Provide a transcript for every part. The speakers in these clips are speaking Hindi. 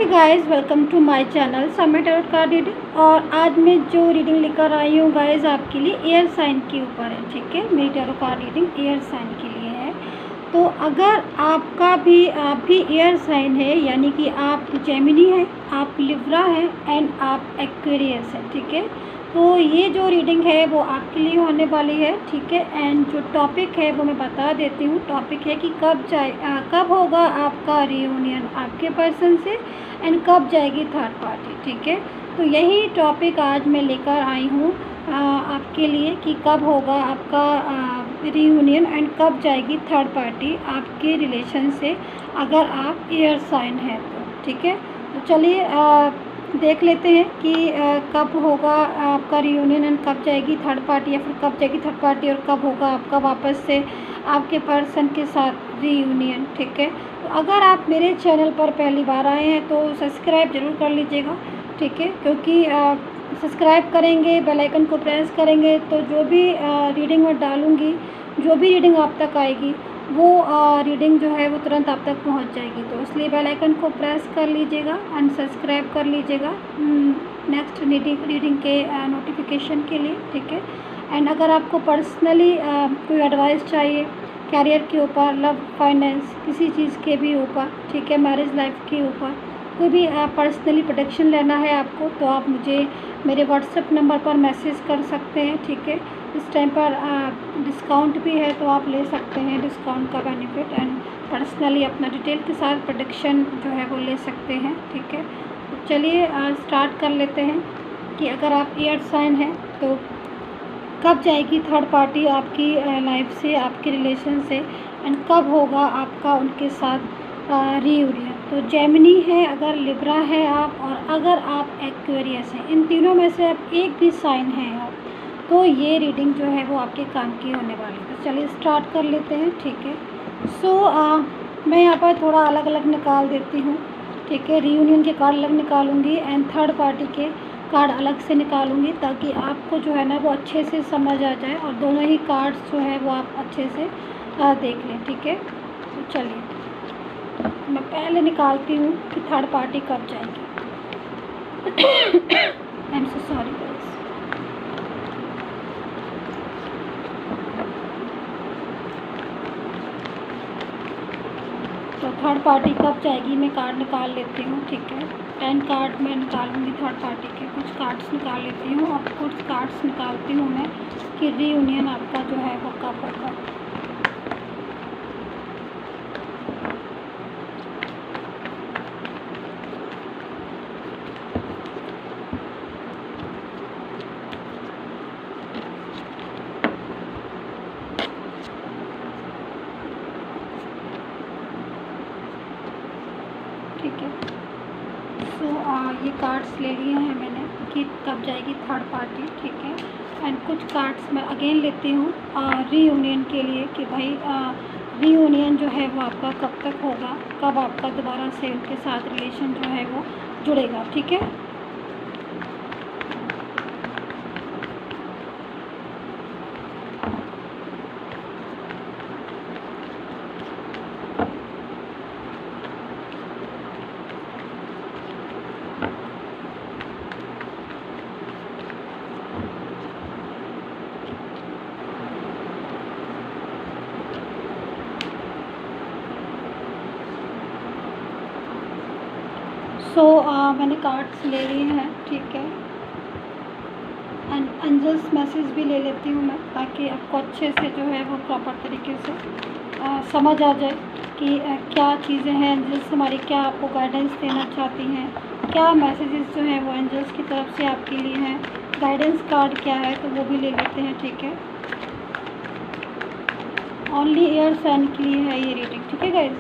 Hey guys, welcome to my channel समय टैरोट कार्ड रीडिंग। और आज मैं जो रीडिंग लेकर आई हूँ गाइस आपके लिए एयर साइन के ऊपर है। ठीक है, मेरी tarot card reading air sign के लिए है। तो अगर आप भी एयर साइन है, यानी कि आप जेमिनी है, आप लिब्रा है एंड आप एक्वेरियस है। ठीक है, तो ये जो रीडिंग है वो आपके लिए होने वाली है। ठीक है, एंड जो टॉपिक है वो मैं बता देती हूँ। टॉपिक है कि कब होगा आपका रियूनियन आपके पर्सन से एंड कब जाएगी थर्ड पार्टी। ठीक है, तो यही टॉपिक आज मैं लेकर आई हूँ आपके लिए कि कब होगा आपका रियूनियन एंड कब जाएगी थर्ड पार्टी आपके रिलेशन से, अगर आप एयर साइन है तो। ठीक है, तो चलिए देख लेते हैं कि कब होगा आपका रियूनियन एंड कब जाएगी थर्ड पार्टी, या फिर कब जाएगी थर्ड पार्टी और कब होगा आपका वापस से आपके पर्सन के साथ रियूनियन। ठीक है, तो अगर आप मेरे चैनल पर पहली बार आए हैं तो सब्सक्राइब ज़रूर कर लीजिएगा। ठीक है, क्योंकि सब्सक्राइब करेंगे, बेल आइकन को प्रेस करेंगे तो जो भी रीडिंग मैं डालूँगी, जो भी रीडिंग आप तक आएगी वो रीडिंग जो है वो तुरंत आप तक पहुंच जाएगी। तो इसलिए बेल आइकन को प्रेस कर लीजिएगा एंड सब्सक्राइब कर लीजिएगा नेक्स्ट रीडिंग के नोटिफिकेशन के लिए। ठीक है, एंड अगर आपको पर्सनली कोई एडवाइस चाहिए कैरियर के ऊपर, लव, फाइनेंस, किसी चीज़ के भी ऊपर, ठीक है, मैरिज लाइफ के ऊपर कोई भी पर्सनली प्रोटेक्शन लेना है आपको, तो आप मुझे मेरे व्हाट्सएप नंबर पर मैसेज कर सकते हैं। ठीक है, इस टाइम पर डिस्काउंट भी है तो आप ले सकते हैं डिस्काउंट का बेनिफिट, एंड पर्सनली अपना डिटेल के साथ प्रोटेक्शन जो है वो ले सकते हैं। ठीक है, तो चलिए स्टार्ट कर लेते हैं कि अगर आप एयर साइन हैं तो कब जाएगी थर्ड पार्टी आपकी लाइफ से, आपके रिलेशन से, एंड कब होगा आपका उनके साथ रीयूनियन। तो जेमिनी है, अगर लिब्रा है आप, और अगर आप एक्वेरियस हैं, इन तीनों में से आप एक भी साइन है आप, तो ये रीडिंग जो है वो आपके काम की होने वाली है। तो चलिए स्टार्ट कर लेते हैं। ठीक है, मैं यहाँ पर थोड़ा अलग अलग निकाल देती हूँ। ठीक है, रीयूनियन के कार्ड अलग निकालूंगी एंड थर्ड पार्टी के कार्ड अलग से निकालूंगी, ताकि आपको जो है ना वो अच्छे से समझ आ जाए और दोनों ही कार्ड्स जो है वो आप अच्छे से देख लें। ठीक है, तो चलिए मैं पहले निकालती हूँ कि थर्ड पार्टी कब जाएगी। I am so sorry guys. तो थर्ड पार्टी कब जाएगी मैं कार्ड निकाल लेती हूँ। ठीक है, 10 कार्ड मैं निकालूंगी थर्ड पार्टी के, कुछ कार्ड्स निकाल लेती हूँ और कुछ कार्ड्स निकालती हूँ मैं कि रीयूनियन आपका जो है वो कब होगा। ठीक है, ये कार्ड्स ले लिए हैं मैंने कि कब जाएगी थर्ड पार्टी। ठीक है, एंड कुछ कार्ड्स मैं अगेन लेती हूँ रीयूनियन के लिए कि भाई रीयूनियन जो है वो आपका कब तक होगा, कब आपका दोबारा से उनके साथ रिलेशन जो है वो जुड़ेगा। ठीक है, मैंने कार्ड्स ले लिए हैं। ठीक है, एंड एंजल्स मैसेज भी ले लेती हूँ मैं, ताकि आपको अच्छे से जो है वो प्रॉपर तरीके से समझ आ जाए कि क्या चीज़ें हैं, एंजल्स हमारी क्या आपको गाइडेंस देना चाहती हैं, क्या मैसेजेस जो हैं वो एंजल्स की तरफ से आपके लिए हैं, गाइडेंस कार्ड क्या है, तो वो भी ले लेते हैं। ठीक है, ओनली एयर साइन के लिए है ये रीडिंग। ठीक है गाइज,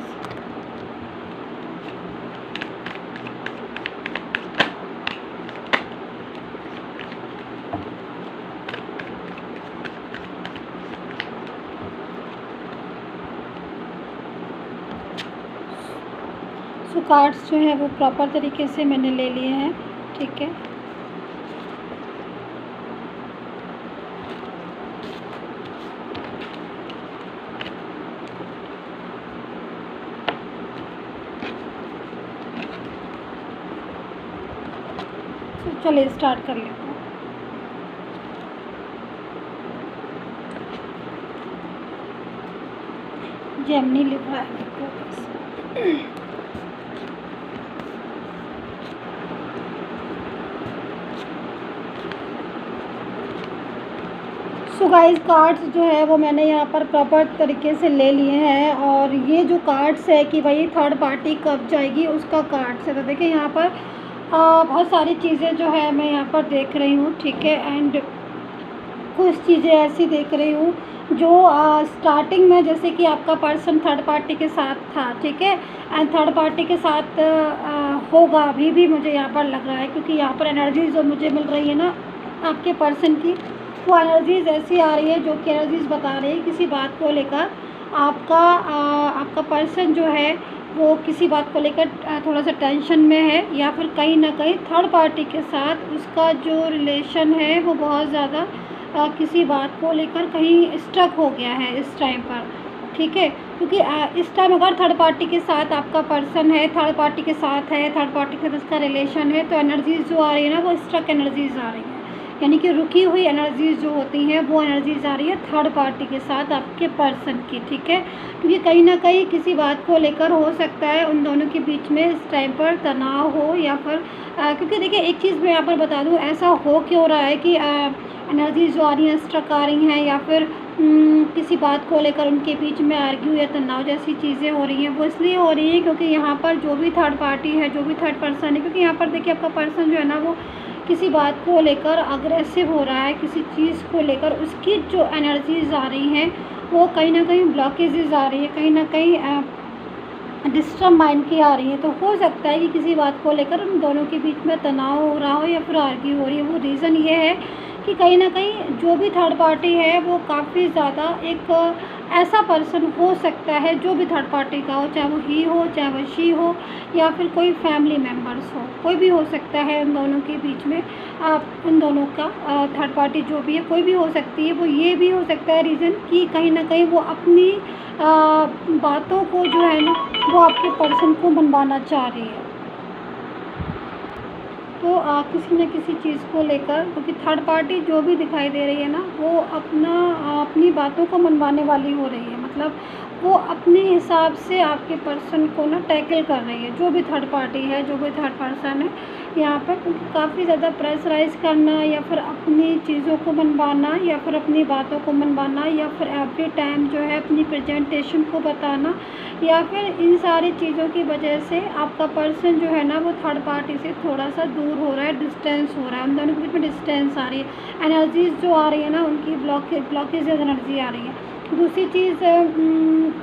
सो कार्ड्स जो है वो प्रॉपर तरीके से मैंने ले लिए हैं। ठीक है, तो चलिए स्टार्ट कर लेते हैं। जेमिनी लिख रहा है मेरे को। सो गाइस कार्ड्स जो है वो मैंने यहाँ पर प्रॉपर तरीके से ले लिए हैं, और ये जो कार्ड्स है कि भाई थर्ड पार्टी कब जाएगी उसका कार्ड्स है। तो देखिए यहाँ पर बहुत सारी चीज़ें जो है मैं यहाँ पर देख रही हूँ, ठीक है। एंड कुछ चीज़ें ऐसी देख रही हूँ जो स्टार्टिंग में जैसे कि आपका पर्सन थर्ड पार्टी के साथ था, ठीक है, एंड थर्ड पार्टी के साथ होगा अभी भी मुझे यहाँ पर लग रहा है, क्योंकि यहाँ पर एनर्जी जो मुझे मिल रही है ना आपके पर्सन की, वो एनर्जीज़ ऐसी आ रही है जो कि एनर्जीज़ बता रही है किसी बात को लेकर आपका पर्सन जो है वो किसी बात को लेकर थोड़ा सा टेंशन में है, या फिर कहीं ना कहीं थर्ड पार्टी के साथ उसका जो रिलेशन है वो बहुत ज़्यादा किसी बात को लेकर कहीं स्ट्रक हो गया है इस टाइम पर, ठीक है। क्योंकि इस टाइम अगर थर्ड पार्टी के साथ आपका पर्सन है, थर्ड पार्टी के साथ है, थर्ड पार्टी के साथ उसका रिलेशन है, तो एनर्जीज़ जो आ रही है ना वो स्ट्रक एनर्जीज़ आ रही है, यानी कि रुकी हुई एनर्जीज़ जो होती हैं वो एनर्जीज़ आ रही है थर्ड पार्टी के साथ आपके पर्सन की, ठीक है। क्योंकि कहीं ना कहीं किसी बात को लेकर हो सकता है उन दोनों के बीच में इस टाइम पर तनाव हो, या फिर क्योंकि देखिए एक चीज़ मैं यहाँ पर बता दूँ, ऐसा हो क्यों रहा है कि एनर्जीज़ जो आ रही हैं स्ट्रक आ रही हैं, या फिर किसी बात को लेकर उनके बीच में आर्ग्यू या तनाव जैसी चीज़ें हो रही हैं, वो इसलिए हो रही है क्योंकि यहाँ पर जो भी थर्ड पार्टी है, जो भी थर्ड पर्सन है, क्योंकि यहाँ पर देखिए आपका पर्सन जो है ना वो किसी बात को लेकर अग्रेसिव हो रहा है, किसी चीज़ को लेकर उसकी जो एनर्जीज़ आ रही हैं वो कहीं ना कहीं ब्लॉकेजेस आ रही है, कहीं ना कहीं डिस्टर्ब माइंड की आ रही है। तो हो सकता है कि किसी बात को लेकर उन दोनों के बीच में तनाव हो रहा हो या फिर आर्ग्यू हो रही है। वो रीज़न ये है कि कहीं ना कहीं जो भी थर्ड पार्टी है वो काफ़ी ज़्यादा एक ऐसा पर्सन हो सकता है जो भी थर्ड पार्टी का हो, चाहे वो ही हो, चाहे वो शी हो, या फिर कोई फैमिली मेम्बर्स हो, कोई भी हो सकता है उन दोनों के बीच में। उन दोनों का थर्ड पार्टी जो भी है कोई भी हो सकती है। वो ये भी हो सकता है रीज़न कि कहीं ना कहीं वो अपनी बातों को जो है ना वो आपके पर्सन को मनवाना चाह रही है। तो किसी न किसी चीज़ को लेकर, क्योंकि थर्ड पार्टी जो भी दिखाई दे रही है ना वो अपनी बातों को मनवाने वाली हो रही है, मतलब वो अपने हिसाब से आपके पर्सन को ना टैकल कर रही है, जो भी थर्ड पार्टी है, जो भी थर्ड पर्सन है यहाँ पर। क्योंकि काफ़ी ज़्यादा प्रेशराइज़ करना, या फिर अपनी चीज़ों को मनवाना, या फिर अपनी बातों को मनवाना, या फिर एवरी टाइम जो है अपनी प्रेजेंटेशन को बताना, या फिर इन सारी चीज़ों की वजह से आपका पर्सन जो है ना वो थर्ड पार्टी से थोड़ा सा दूर हो रहा है, डिस्टेंस हो रहा है, उन दोनों के बीच में डिस्टेंस आ रही है। एनर्जीज़ जो आ रही है ना उनकी ब्लॉकेज एनर्जी आ रही है। दूसरी चीज़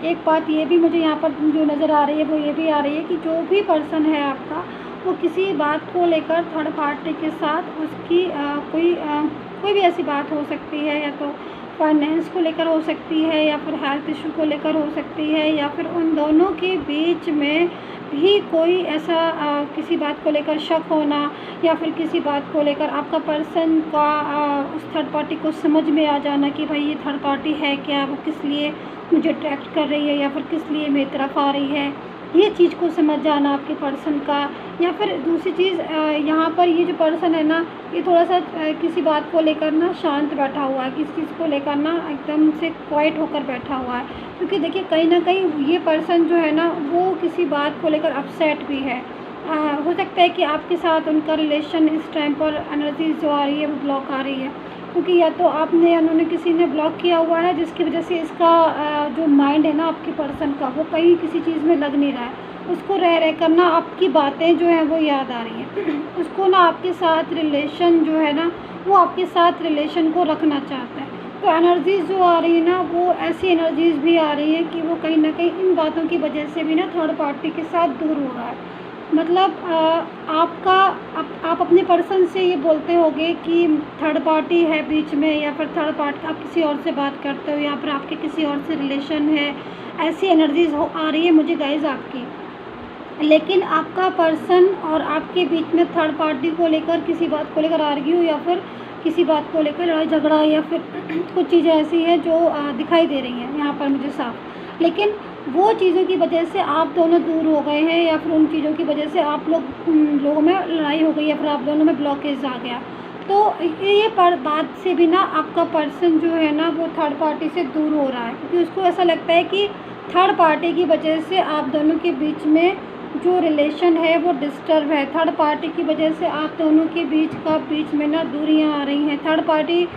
एक बात ये भी मुझे यहाँ पर जो नज़र आ रही है वो ये भी आ रही है कि जो भी पर्सन है आपका वो किसी बात को लेकर थर्ड पार्टी के साथ उसकी कोई भी ऐसी बात हो सकती है, या तो फाइनेंस को लेकर हो सकती है, या फिर हेल्थ इशू को लेकर हो सकती है, या फिर उन दोनों के बीच में भी कोई ऐसा किसी बात को लेकर शक होना, या फिर किसी बात को लेकर आपका पर्सन का उस थर्ड पार्टी को समझ में आ जाना कि भाई ये थर्ड पार्टी है क्या, वो किस लिए मुझे अट्रैक्ट कर रही है, या फिर किस लिए मेरी तरफ आ रही है, ये चीज़ को समझ जाना आपके पर्सन का। या फिर दूसरी चीज़ यहाँ पर ये जो पर्सन है ना ये थोड़ा सा किसी बात को लेकर ना शांत बैठा हुआ है, किसी चीज़ को लेकर ना एकदम से क्वाइट होकर बैठा हुआ है, क्योंकि देखिए कहीं ना कहीं ये पर्सन जो है ना वो किसी बात को लेकर अपसेट भी है। हो सकता है कि आपके साथ उनका रिलेशन इस टाइम पर एनर्जी जो आ रही है वो ब्लॉक आ रही है, क्योंकि या तो आपने उन्होंने किसी ने ब्लॉक किया हुआ है जिसकी वजह से इसका जो माइंड है ना आपके पर्सन का वो कहीं किसी चीज़ में लग नहीं रहा है, उसको रह कर ना आपकी बातें जो हैं वो याद आ रही हैं। उसको ना आपके साथ रिलेशन जो है ना वो आपके साथ रिलेशन को रखना चाहता है। तो एनर्जीज़ जो आ रही है ना वो ऐसी एनर्जीज़ भी आ रही है कि वो कहीं ना कहीं इन बातों की वजह से भी ना थर्ड पार्टी के साथ दूर हो रहा है। मतलब आप अपने पर्सन से ये बोलते होगे कि थर्ड पार्टी है बीच में, या फिर थर्ड पार्टी आप किसी और से बात करते हो, या फिर आपके किसी और से रिलेशन है, ऐसी एनर्जीज आ रही है मुझे गाइज आपकी। लेकिन आपका पर्सन और आपके बीच में थर्ड पार्टी को लेकर किसी बात को लेकर आर्ग्यू, या फिर किसी बात को लेकर लड़ाई झगड़ा, या फिर कुछ चीज़ें ऐसी हैं जो दिखाई दे रही हैं यहाँ पर मुझे साफ। लेकिन वो चीज़ों की वजह से आप दोनों दूर हो गए हैं, या फिर उन चीज़ों की वजह से आप लोगों में लड़ाई हो गई, या फिर आप दोनों में ब्लॉकेज आ गया। तो ये बात से भी ना आपका पर्सन जो है ना वो थर्ड पार्टी से दूर हो रहा है, क्योंकि उसको ऐसा लगता है कि थर्ड पार्टी की वजह से आप दोनों के बीच में जो रिलेशन है वो डिस्टर्ब है। थर्ड पार्टी की वजह से आप दोनों के बीच में ना दूरियां आ रही हैं। थर्ड पार्टी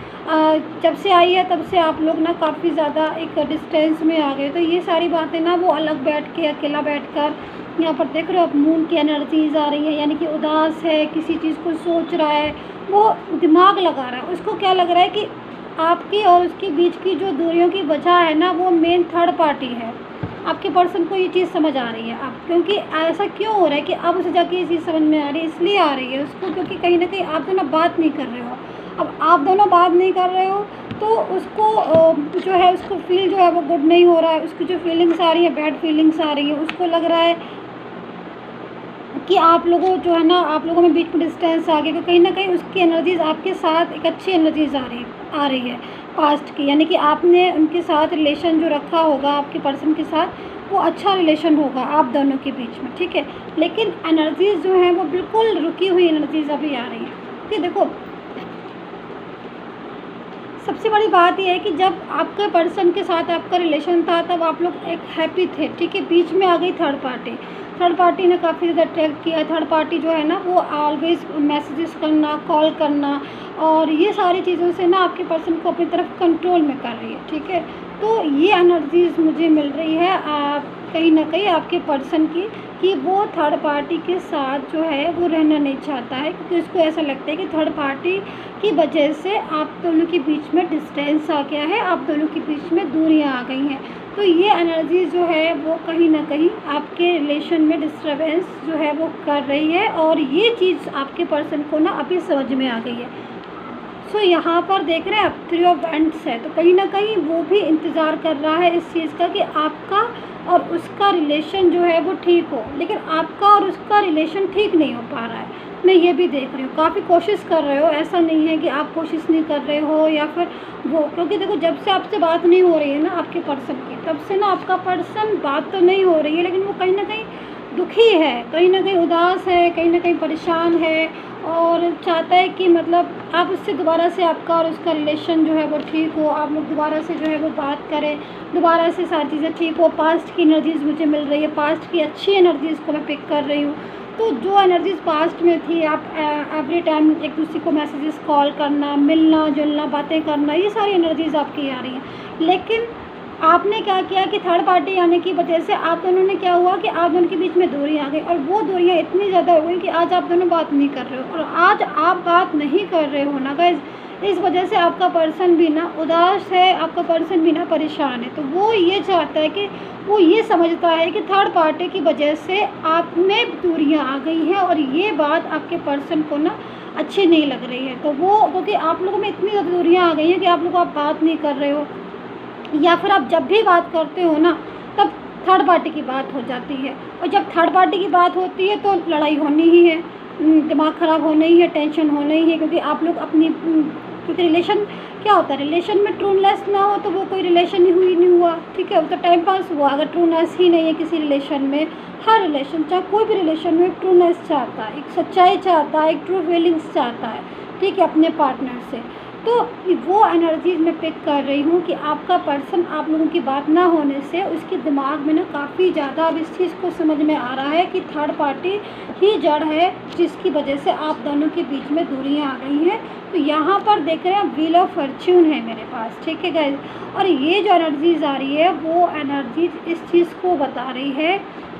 जब से आई है तब से आप लोग ना काफ़ी ज़्यादा एक डिस्टेंस में आ गए। तो ये सारी बातें ना वो अलग बैठ के, अकेला बैठकर, यहाँ पर देख रहे हो आप मून की एनर्जीज आ रही है, यानी कि उदास है, किसी चीज़ को सोच रहा है, वो दिमाग लगा रहा है। उसको क्या लग रहा है कि आपकी और उसके बीच की जो दूरियों की वजह है ना वो मेन थर्ड पार्टी है। आपके पर्सन को ये चीज़ समझ आ रही है, आप क्योंकि ऐसा क्यों हो रहा है कि अब उसे जाके ये चीज़ समझ में आ रही है, इसलिए आ रही है उसको, क्योंकि कहीं ना कहीं आप दोनों बात नहीं कर रहे हो। अब आप दोनों बात नहीं कर रहे हो तो उसको जो है उसको फील जो है वो गुड नहीं हो रहा है। उसकी जो फीलिंग्स आ रही है, बैड फीलिंग्स आ रही है, उसको लग रहा है कि आप लोगों जो है ना आप लोगों में बीच में डिस्टेंस आ गया, क्योंकि कहीं ना कहीं उसकी एनर्जीज आपके साथ एक अच्छी एनर्जीज आ रही है पास्ट की, यानी कि आपने उनके साथ रिलेशन जो रखा होगा आपके पर्सन के साथ वो अच्छा रिलेशन होगा आप दोनों के बीच में, ठीक है। लेकिन एनर्जीज जो हैं वो बिल्कुल रुकी हुई एनर्जीज अभी आ रही हैं। कि देखो सबसे बड़ी बात यह है कि जब आपके पर्सन के साथ आपका रिलेशन था तब आप लोग एक हैप्पी थे, ठीक है। बीच में आ गई थर्ड पार्टी ने काफ़ी ज़्यादा अट्रैक्ट किया। थर्ड पार्टी जो है ना वो ऑलवेज मैसेजेस करना, कॉल करना, और ये सारी चीज़ों से ना आपके पर्सन को अपनी तरफ कंट्रोल में कर रही है, ठीक है। तो ये एनर्जीज मुझे मिल रही है कहीं ना कहीं आपके पर्सन की, कि वो थर्ड पार्टी के साथ जो है वो रहना नहीं चाहता है, क्योंकि उसको ऐसा लगता है कि थर्ड पार्टी की वजह से आप दोनों के बीच में डिस्टेंस आ गया है, आप दोनों के बीच में दूरियां आ गई हैं। तो ये एनर्जी जो है वो कहीं ना कहीं आपके रिलेशन में डिस्टर्बेंस जो है वो कर रही है, और ये चीज़ आपके पर्सन को ना अभी समझ में आ गई है। सो यहाँ पर देख रहे हैं आप 3 ऑफ वैंड्स है, तो कहीं ना कहीं वो भी इंतज़ार कर रहा है इस चीज़ का कि आपका और उसका रिलेशन जो है वो ठीक हो, लेकिन आपका और उसका रिलेशन ठीक नहीं हो पा रहा है। मैं ये भी देख रही हूँ, काफ़ी कोशिश कर रहे हो, ऐसा नहीं है कि आप कोशिश नहीं कर रहे हो या फिर वो, क्योंकि देखो जब से आपसे बात नहीं हो रही है ना आपके पर्सन की, तब से ना आपका पर्सन बात तो नहीं हो रही है, लेकिन वो कहीं ना कहीं दुखी है, कहीं ना कहीं उदास है, कहीं ना कहीं परेशान है, और चाहता है कि मतलब आप उससे दोबारा से आपका और उसका रिलेशन जो है वो ठीक हो, आप लोग दोबारा से जो है वो बात करें, दोबारा से सारी चीज़ें ठीक हो। पास्ट की एनर्जीज़ मुझे मिल रही है, पास्ट की अच्छी एनर्जीज़ को मैं पिक कर रही हूँ। तो जो एनर्जीज़ पास्ट में थी, आप एवरी टाइम एक दूसरे को मैसेजेस, कॉल करना, मिलना जुलना, बातें करना, ये सारी एनर्जीज़ आपकी आ रही हैं। लेकिन आपने क्या किया कि थर्ड पार्टी आने की वजह से आप दोनों ने क्या हुआ कि आप दोनों के बीच में दूरियां आ गई, और वो दूरियां इतनी ज़्यादा हो गई कि आज आप दोनों बात नहीं कर रहे हो। और आज आप बात नहीं कर रहे हो ना गाइस, इस वजह से आपका पर्सन भी ना उदास है, आपका पर्सन भी ना परेशान है। तो वो ये चाहता है कि वो ये समझता है कि थर्ड पार्टी की वजह से आप में दूरियाँ आ गई हैं, और ये बात आपके पर्सन को ना अच्छी नहीं लग रही है। तो वो क्योंकि आप लोगों में इतनी ज़्यादा दूरियाँ आ गई हैं कि आप लोग आप बात नहीं कर रहे हो, या फिर आप जब भी बात करते हो ना तब थर्ड पार्टी की बात हो जाती है, और जब थर्ड पार्टी की बात होती है तो लड़ाई होनी ही है, दिमाग ख़राब होना ही है, टेंशन होना ही है, क्योंकि आप लोग अपनी क्योंकि रिलेशन क्या होता है, रिलेशन में ट्रूनेस ना हो तो वो कोई रिलेशन ही नहीं हुआ, ठीक है, वो तो टाइम पास हुआ। अगर ट्रूनेस ही नहीं है किसी रिलेशन में, हर रिलेशन चाहे कोई भी रिलेशन में एक ट्रूनेस चाहता है, एक सच्चाई चाहता है, एक ट्रू फीलिंग्स चाहता है, ठीक है, अपने पार्टनर से। तो वो एनर्जीज मैं पिक कर रही हूँ कि आपका पर्सन आप लोगों की बात ना होने से उसके दिमाग में ना काफ़ी ज़्यादा अब इस चीज़ को समझ में आ रहा है कि थर्ड पार्टी ही जड़ है जिसकी वजह से आप दोनों के बीच में दूरियाँ आ गई हैं। तो यहाँ पर देख रहे हैं व्हील ऑफ फॉर्च्यून है मेरे पास, ठीक है गाइस, और ये जो एनर्जीज आ रही है वो एनर्जीज इस चीज़ को बता रही है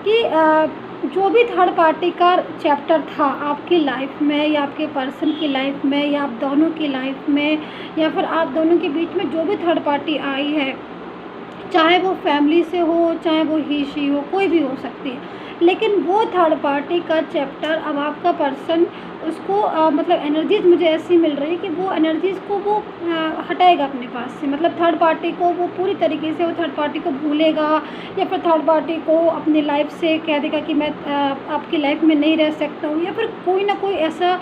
कि जो भी थर्ड पार्टी का चैप्टर था आपकी लाइफ में, या आपके पर्सन की लाइफ में, या आप दोनों की लाइफ में, या फिर आप दोनों के बीच में जो भी थर्ड पार्टी आई है, चाहे वो फैमिली से हो, चाहे वो ही शी हो, कोई भी हो सकती है, लेकिन वो थर्ड पार्टी का चैप्टर अब आपका पर्सन उसको मतलब एनर्जीज मुझे ऐसी मिल रही है कि वो एनर्जीज़ को वो हटाएगा अपने पास से। मतलब थर्ड पार्टी को वो पूरी तरीके से वो थर्ड पार्टी को भूलेगा, या फिर थर्ड पार्टी को अपनी लाइफ से कह देगा कि मैं आपकी लाइफ में नहीं रह सकता हूँ, या फिर कोई ना कोई ऐसा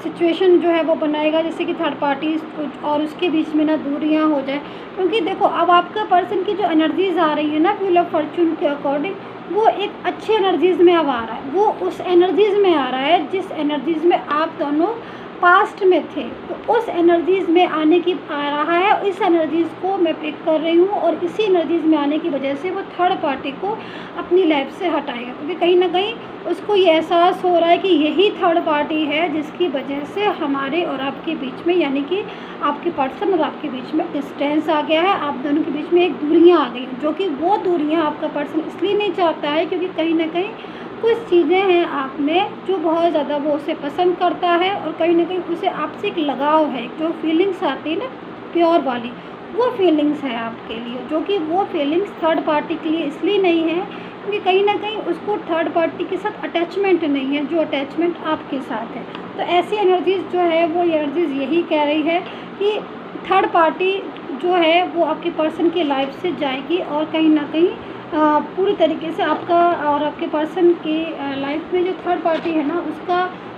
सिचुएशन जो है वो बनाएगा जिससे कि थर्ड पार्टी और उसके बीच में ना दूरियाँ हो जाए। क्योंकि देखो अब आपका पर्सन की जो एनर्जीज़ आ रही है ना व्हील ऑफ फॉर्चून के अकॉर्डिंग, वो एक अच्छी एनर्जीज़ में अब आ रहा है। वो उस एनर्जीज़ में आ रहा है जिस एनर्जीज़ में आप दोनों पास्ट में थे, तो उस एनर्जीज़ में आने की आ रहा है। इस एनर्जीज़ को मैं पिक कर रही हूँ और इसी एनर्जीज़ में आने की वजह से वो थर्ड पार्टी को अपनी लाइफ से हटाएगा। क्योंकि कहीं ना कहीं उसको ये एहसास हो रहा है कि यही थर्ड पार्टी है जिसकी वजह से हमारे और आपके बीच में, यानी कि आपके पर्सन और आपके बीच में डिस्टेंस आ गया है। आप दोनों के बीच में एक दूरियाँ आ गई, जो कि वो दूरियाँ आपका पर्सन इसलिए नहीं चाहता है क्योंकि कहीं ना कहीं कुछ चीज़ें हैं आप में जो बहुत ज़्यादा वो उसे पसंद करता है, और कहीं ना कहीं उसे आपसे एक लगाव है। जो फीलिंग्स आती है ना प्योर वाली, वो फीलिंग्स है आपके लिए, जो कि वो फीलिंग्स थर्ड पार्टी के लिए इसलिए नहीं है क्योंकि कहीं ना कहीं उसको थर्ड पार्टी के साथ अटैचमेंट नहीं है जो अटैचमेंट आपके साथ है। तो ऐसी एनर्जीज़ जो है वो एनर्जीज़ यही कह रही है कि थर्ड पार्टी जो है वो आपके पर्सन की लाइफ से जाएगी, और कहीं ना कहीं पूरी तरीके से आपका और आपके पर्सन की लाइफ में जो थर्ड पार्टी है ना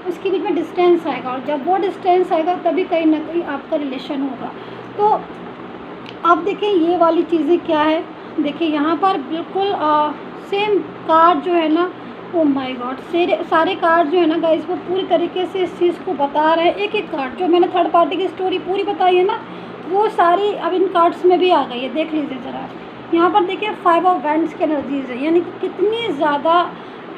उसके बीच में डिस्टेंस आएगा, और जब वो डिस्टेंस आएगा तभी कहीं ना कहीं आपका रिलेशन होगा। तो अब देखें ये वाली चीज़ें क्या है, देखिए यहाँ पर बिल्कुल सेम कार्ड जो है ना, ओ माय गॉड, सारे कार्ड जो है ना गाइस वो पूरी तरीके से इस चीज़ को बता रहे हैं। एक एक कार्ड जो मैंने थर्ड पार्टी की स्टोरी पूरी बताई है ना, वो सारी अब इन कार्ड्स में भी आ गई है। देख लीजिए ज़रा, यहाँ पर देखिए 5 ऑफ वैंड्स की एनर्जीज़ है, यानी कि कितनी ज़्यादा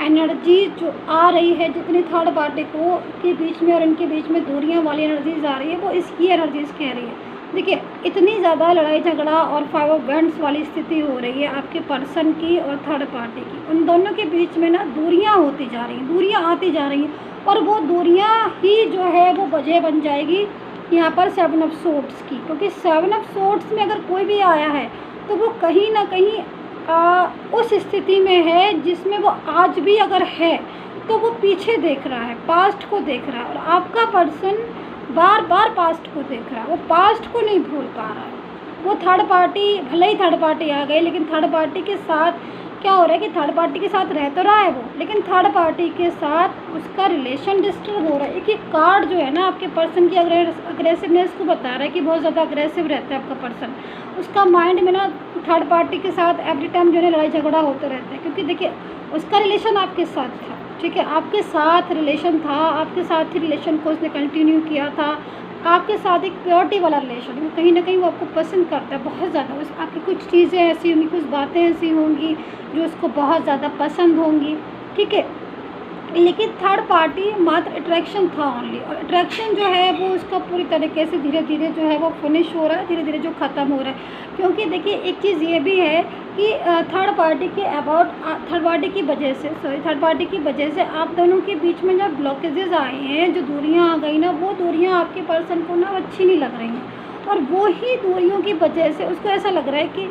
एनर्जी जो आ रही है, जितनी थर्ड पार्टी को के बीच में और इनके बीच में दूरियां वाली एनर्जीज़ आ रही है वो इसकी एनर्जीज़ कह रही है। देखिए इतनी ज़्यादा लड़ाई झगड़ा और 5 ऑफ वैंड्स वाली स्थिति हो रही है आपके पर्सन की और थर्ड पार्टी की। उन दोनों के बीच में ना दूरियाँ होती जा रही हैं, दूरियाँ आती जा रही हैं, और वो दूरियाँ ही जो है वो वजह बन जाएगी यहाँ पर 7 ऑफ सोर्ड्स की। क्योंकि 7 ऑफ सोर्ड्स में अगर कोई भी आया है तो वो कहीं ना कहीं उस स्थिति में है जिसमें वो आज भी अगर है तो वो पीछे देख रहा है, पास्ट को देख रहा है, और आपका पर्सन बार बार पास्ट को देख रहा है, वो पास्ट को नहीं भूल पा रहा है। वो थर्ड पार्टी, भले ही थर्ड पार्टी आ गई, लेकिन थर्ड पार्टी के साथ क्या हो रहा है कि थर्ड पार्टी के साथ रह तो रहा है वो, लेकिन थर्ड पार्टी के साथ उसका रिलेशन डिस्टर्ब हो रहा है। एक कार्ड जो है ना आपके पर्सन की अग्रेसिवनेस को बता रहा है कि बहुत ज़्यादा अग्रेसिव रहता है आपका पर्सन। उसका माइंड में ना थर्ड पार्टी के साथ एवरी टाइम जो है लड़ाई झगड़ा होता रहता है, क्योंकि देखिए उसका रिलेशन आपके साथ था, ठीक है, आपके साथ रिलेशन था, आपके साथ ही रिलेशन को उसने कंटिन्यू किया था, आपके साथ एक प्योरिटी वाला रिलेशन है। कहीं ना कहीं वो आपको पसंद करता है बहुत ज़्यादा। उस आपकी कुछ चीज़ें ऐसी होंगी, कुछ बातें ऐसी होंगी जो उसको बहुत ज़्यादा पसंद होंगी, ठीक है। लेकिन थर्ड पार्टी मात्र अट्रैक्शन था ओनली, और अट्रैक्शन जो है वो उसका पूरी तरीके से धीरे धीरे जो है वो फिनिश हो रहा है, धीरे धीरे जो ख़त्म हो रहा है। क्योंकि देखिए एक चीज़ ये भी है कि थर्ड पार्टी की वजह से आप दोनों के बीच में जो ब्लॉकेजेस आए हैं, जो दूरियां आ गई ना, वो दूरियां आपके पर्सन को ना अच्छी नहीं लग रही हैं, और वो ही दूरियों की वजह से उसको ऐसा लग रहा है कि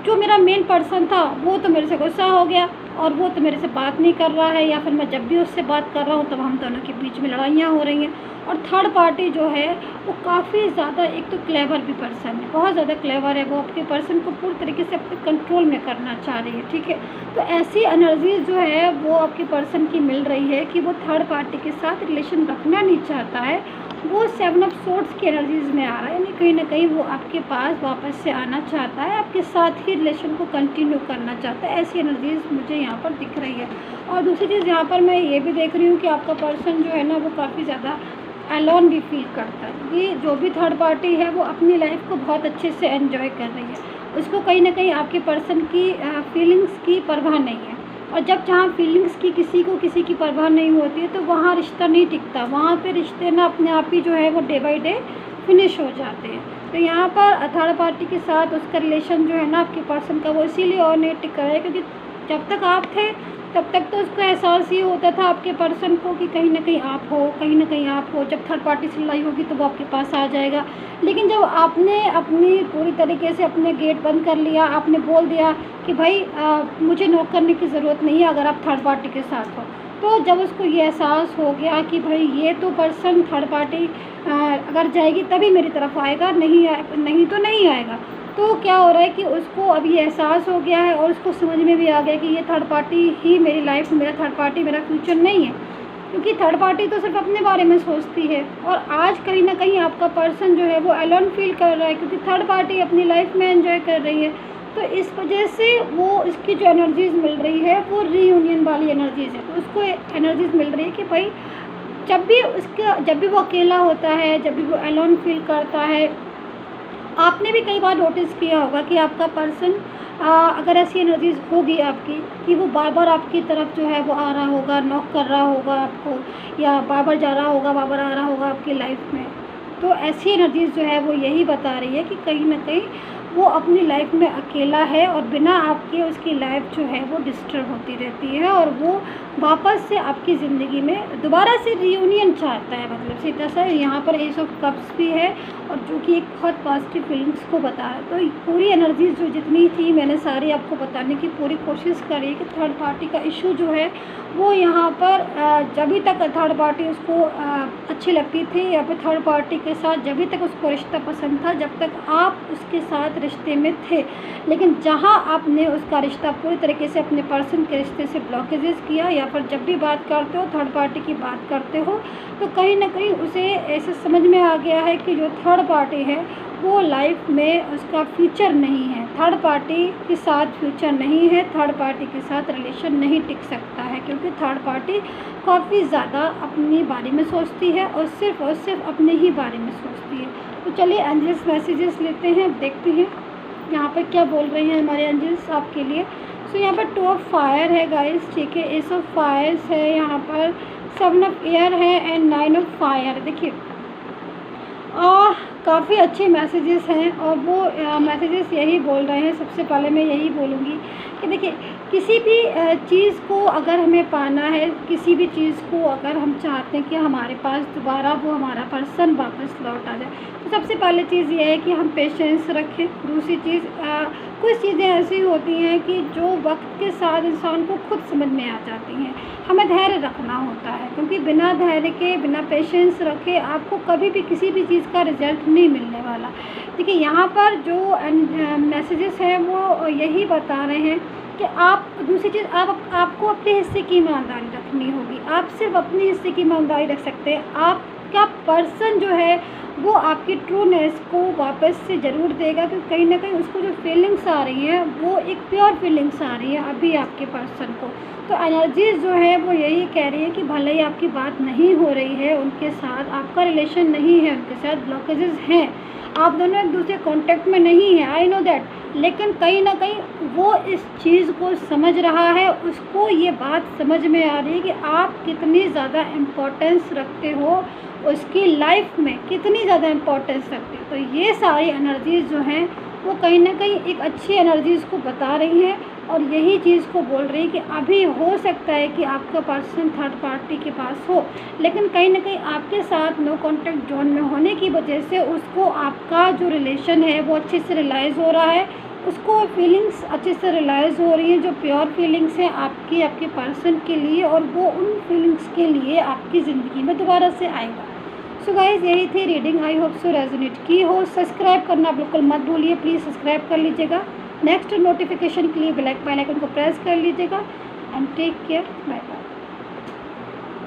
जो मेरा मेन पर्सन था वो तो मेरे से गुस्सा हो गया, और वो तो मेरे से बात नहीं कर रहा है, या फिर मैं जब भी उससे बात कर रहा हूँ तब हम दोनों के बीच में लड़ाइयाँ हो रही हैं। और थर्ड पार्टी जो है वो काफ़ी ज़्यादा, एक तो क्लेवर भी पर्सन है, बहुत ज़्यादा क्लेवर है, वो आपके पर्सन को पूरी तरीके से अपने कंट्रोल में करना चाह रही है, ठीक है। तो ऐसी एनर्जीज जो है वो आपके पर्सन की मिल रही है कि वो थर्ड पार्टी के साथ रिलेशन रखना नहीं चाहता है, वो 7 ऑफ सोर्ड्स की एनर्जीज़ में आ रहा है, यानी कहीं ना कहीं वो आपके पास वापस से आना चाहता है, आपके साथ ही रिलेशन को कंटिन्यू करना चाहता है। ऐसी एनर्जीज़ मुझे यहाँ पर दिख रही है। और दूसरी चीज़ यहाँ पर मैं ये भी देख रही हूँ कि आपका पर्सन जो है ना वो काफ़ी ज़्यादा अलोन भी फील करता है। ये जो भी थर्ड पार्टी है वो अपनी लाइफ को बहुत अच्छे से एंजॉय कर रही है, उसको कहीं ना कहीं आपके पर्सन की फीलिंग्स की परवाह नहीं है। और जब जहाँ फीलिंग्स की किसी की परवाह नहीं होती है तो वहाँ रिश्ता नहीं टिकता, वहाँ पे रिश्ते ना अपने आप ही जो है वो डे बाई डे फिनिश हो जाते हैं। तो यहाँ पर थर्ड पार्टी के साथ उसका रिलेशन जो है ना आपके पर्सन का वो इसीलिए और नहीं टिक रहा है क्योंकि जब तक आप थे तब तक तो उसको एहसास ये होता था आपके पर्सन को कि कहीं ना कहीं आप हो, कहीं ना कहीं आप हो। जब थर्ड पार्टी से लड़ाई होगी तो वो आपके पास आ जाएगा। लेकिन जब आपने अपनी पूरी तरीके से अपने गेट बंद कर लिया, आपने बोल दिया कि भाई मुझे नॉक करने की ज़रूरत नहीं है अगर आप थर्ड पार्टी के साथ हो, तो जब उसको ये एहसास हो गया कि भाई ये तो पर्सन थर्ड पार्टी अगर जाएगी तभी मेरी तरफ आएगा, नहीं तो नहीं आएगा, तो क्या हो रहा है कि उसको अब ये एहसास हो गया है और उसको समझ में भी आ गया कि ये थर्ड पार्टी ही मेरी लाइफ, मेरा थर्ड पार्टी मेरा फ्यूचर नहीं है। क्योंकि थर्ड पार्टी तो सिर्फ अपने बारे में सोचती है। और आज कहीं ना कहीं आपका पर्सन जो है वो अलोन फील कर रहा है, क्योंकि थर्ड पार्टी अपनी लाइफ में एंजॉय कर रही है। तो इस वजह से वो इसकी जो एनर्जीज़ मिल रही है वो रीयूनियन वाली एनर्जीज़ है। तो उसको एनर्जीज़ मिल रही है कि भाई जब भी वो अकेला होता है, जब भी वो अलोन फील करता है, आपने भी कई बार नोटिस किया होगा कि आपका पर्सन अगर ऐसी एनर्जीज होगी आपकी कि वो बार बार आपकी तरफ जो है वो आ रहा होगा, नॉक कर रहा होगा आपको, या बार बार जा रहा होगा, बार बार आ रहा होगा आपकी लाइफ में, तो ऐसी एनर्जीज जो है वो यही बता रही है कि कहीं ना कहीं वो अपनी लाइफ में अकेला है और बिना आपके उसकी लाइफ जो है वो डिस्टर्ब होती रहती है और वो वापस से आपकी ज़िंदगी में दोबारा से रियूनियन चाहता है। मतलब सीधा सा यहाँ पर एस ऑफ कप्स भी है और जो कि एक बहुत पॉजिटिव फीलिंग्स को बता रहा है। तो पूरी एनर्जीज जो जितनी थी मैंने सारी आपको बताने की पूरी कोशिश करी कि थर्ड पार्टी का इशू जो है वो यहाँ पर जब तक थर्ड पार्टी उसको अच्छी लगती थी या फिर थर्ड पार्टी के साथ जब तक उसको रिश्ता पसंद था, जब तक आप उसके साथ रिश्ते में थे। लेकिन जहाँ आपने उसका रिश्ता पूरी तरीके से अपने पर्सन के रिश्ते से ब्लॉकेजेस किया या फिर जब भी बात करते हो थर्ड पार्टी की बात करते हो, तो कहीं ना कहीं उसे ऐसे समझ में आ गया है कि जो थर्ड पार्टी है वो लाइफ में उसका फ्यूचर नहीं है, थर्ड पार्टी के साथ फ्यूचर नहीं है, थर्ड पार्टी के साथ रिलेशन नहीं टिक सकता है, क्योंकि थर्ड पार्टी काफ़ी ज़्यादा अपने बारे में सोचती है और सिर्फ अपने ही बारे में सोचती है। तो चलिए एंजल्स मैसेजेस लेते हैं, देखते हैं यहाँ पर क्या बोल रहे हैं हमारे एंजल्स आपके लिए। सो यहाँ पर 2 ऑफ फायर है गाइस, ठीक है, एस ऑफ फायर्स है, यहाँ पर 7 ऑफ एयर है एंड 9 ऑफ फायर। देखिए काफ़ी अच्छे मैसेजेस हैं और वो मैसेजेस यही बोल रहे हैं। सबसे पहले मैं यही बोलूँगी कि देखिए किसी भी चीज़ को अगर हमें पाना है, किसी भी चीज़ को अगर हम चाहते हैं कि हमारे पास दोबारा वो हमारा पर्सन वापस लौट आ जाए, तो सबसे पहले चीज़ ये है कि हम पेशेंस रखें। दूसरी चीज़ कुछ चीज़ें ऐसी होती हैं कि जो वक्त के साथ इंसान को खुद समझ में आ जाती हैं, हमें धैर्य रखना होता है, क्योंकि बिना धैर्य के, बिना पेशेंस रखे आपको कभी भी किसी भी चीज़ का रिजल्ट नहीं मिलने वाला। देखिए यहाँ पर जो मैसेजेस हैं वो यही बता रहे हैं कि आप दूसरी चीज़ आपको अपने हिस्से की ईमानदारी रखनी होगी। आप सिर्फ अपने हिस्से की ईमानदारी रख सकते हैं। आपका पर्सन जो है वो आपकी ट्रूनेस को वापस से ज़रूर देगा, क्योंकि कहीं ना कहीं उसको जो फीलिंग्स आ रही हैं वो एक प्योर फीलिंग्स आ रही हैं अभी आपके पर्सन को। तो एनर्जीज जो है वो यही कह रही है कि भले ही आपकी बात नहीं हो रही है उनके साथ, आपका रिलेशन नहीं है उनके साथ, ब्लॉकेजेस हैं, आप दोनों एक दूसरे कॉन्टेक्ट में नहीं हैं, आई नो दैट, लेकिन कहीं ना कहीं वो इस चीज़ को समझ रहा है, उसको ये बात समझ में आ रही है कि आप कितनी ज़्यादा इम्पोर्टेंस रखते हो उसकी लाइफ में, कितनी ज़्यादा इम्पोर्टेंस रखते हो। तो ये सारी एनर्जीज़ जो हैं वो कहीं ना कहीं एक अच्छी एनर्जीज़ को बता रही हैं और यही चीज़ को बोल रही है कि अभी हो सकता है कि आपका पर्सन थर्ड पार्टी के पास हो, लेकिन कहीं ना कहीं आपके साथ नो कॉन्टैक्ट जोन में होने की वजह से उसको आपका जो रिलेशन है वो अच्छे से रियलाइज़ हो रहा है, उसको फीलिंग्स अच्छे से रियलाइज़ हो रही हैं, जो प्योर फीलिंग्स हैं आपके पर्सन के लिए, और वो उन फीलिंग्स के लिए आपकी ज़िंदगी में दोबारा से आएगा। सो गाइज़ यही थी reading, I hope so resonate की हो। सब्सक्राइब करना बिल्कुल मत भूलिए, प्लीज़ सब्सक्राइब कर लीजिएगा। नेक्स्ट नोटिफिकेशन के लिए बेल आइकन को प्रेस कर लीजिएगा एंड टेक केयर, बाय।